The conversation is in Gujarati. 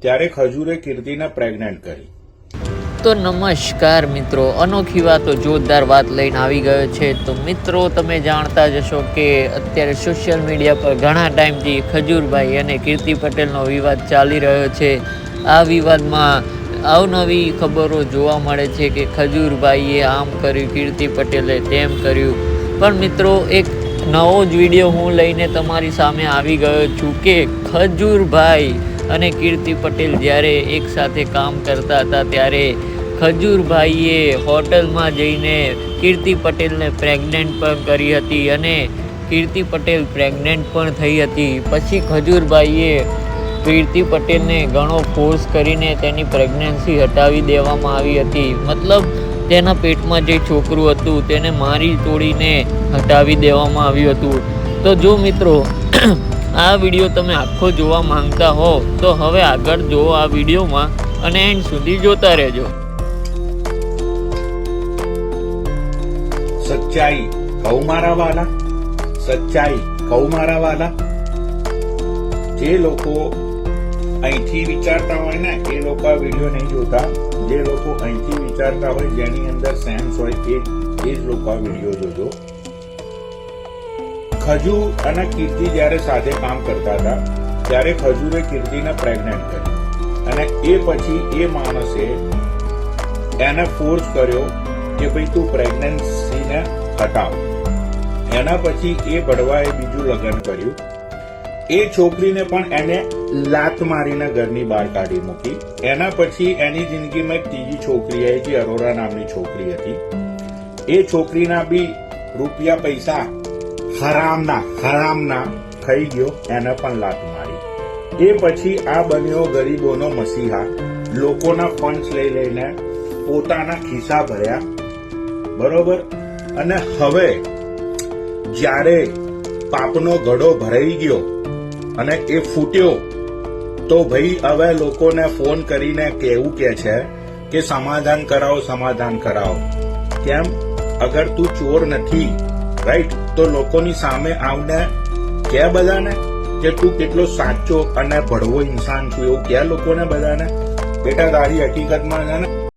ત્યારે ખજૂરે કીર્તિને પ્રેગ્નન્ટ કરી. તો નમસ્કાર મિત્રો, અનોખી વાતો જોરદાર વાત લઈને આવી ગયો છે. તો મિત્રો, તમે જાણતા જ હશો કે અત્યારે સોશિયલ મીડિયા પર ઘણા ટાઈમથી ખજૂરભાઈ અને કીર્તિ પટેલનો વિવાદ ચાલી રહ્યો છે. આ વિવાદમાં અવનવી ખબરો જોવા મળે છે કે ખજૂરભાઈએ આમ કર્યું, કીર્તિ પટેલે તેમ કર્યું. પણ મિત્રો, એક નવો જ વિડીયો હું લઈને તમારી સામે આવી ગયો છું કે ખજૂરભાઈ અને કીર્તિ પટેલ જ્યારે એક સાથે કામ કરતા હતા ત્યારે ખજૂરભાઈએ હોટલમાં જઈને કીર્તિ પટેલને પ્રેગ્નન્ટ પણ કરી હતી અને કીર્તિ પટેલ પ્રેગ્નન્ટ પણ થઈ હતી. પછી ખજૂરભાઈએ કીર્તિ પટેલને ઘણો ફોર્સ કરીને તેની પ્રેગ્નન્સી હટાવી દેવામાં આવી હતી. મતલબ તેના પેટમાં જે છોકરું હતું તેને મારી તોડીને હટાવી દેવામાં આવ્યું હતું. તો જો મિત્રો, આ વિડીયો તમે આખો જોવા માંગતા હો તો હવે આગળ જુઓ આ વિડીયોમાં અને એન્ડ સુધી જોતા રહેજો. સચ્ચાઈ કહું મારા વાલા, સચ્ચાઈ કહું મારા વાલા. જે લોકો અહીંથી વિચારતા હોય ને એ લોકો આ વિડીયો નહીં જોતા. જે લોકો અહીંથી વિચારતા હોય, જેની અંદર સેન્સ હોય, એ જ લોકો આ વિડીયો જોજો. ખજૂર અને કીર્તિ જ્યારે સાથે કામ કરતા હતા ત્યારે ખજૂરે કીર્તિને પ્રેગ્નન્ટ કરી અને એ પછી એ માણસે એને ફોર્સ કર્યો કે ભાઈ તું પ્રેગ્નન્સીને હટાવ. એના પછી એ ભડવાએ બીજું લગ્ન કર્યું. એ છોકરીને પણ એને લાત મારીને ઘરની બહાર કાઢી મૂકી. એના પછી એની જિંદગીમાં એક ત્રીજી છોકરી આવી, જે અરોરા નામની છોકરી હતી. એ છોકરીના બી રૂપિયા પૈસા હરામના ખાઈ ગયો, એને પણ લાત મારી. એ પછી આ બન્યો ગરીબોનો મસીહા. લોકોના ફંડ્સ લઈ લઈને પોતાના ખિસ્સા ભર્યા, બરોબર. અને હવે જ્યારે પાપનો ઘડો ભરાઈ ગયો અને એ ફૂટ્યો તો ભાઈ હવે લોકોને ફોન કરીને કેવું કે છે કે સમાધાન કરાવો. કેમ? અગર તું ચોર નથી, રાઈટ, તો લોકોની સામે આવને કે બધાને કે તું કેટલો સાચો અને ભડવો ઇન્સાન છું, એવું કે લોકોને બધાને. બેટા, તારી હકીકતમાં છે ને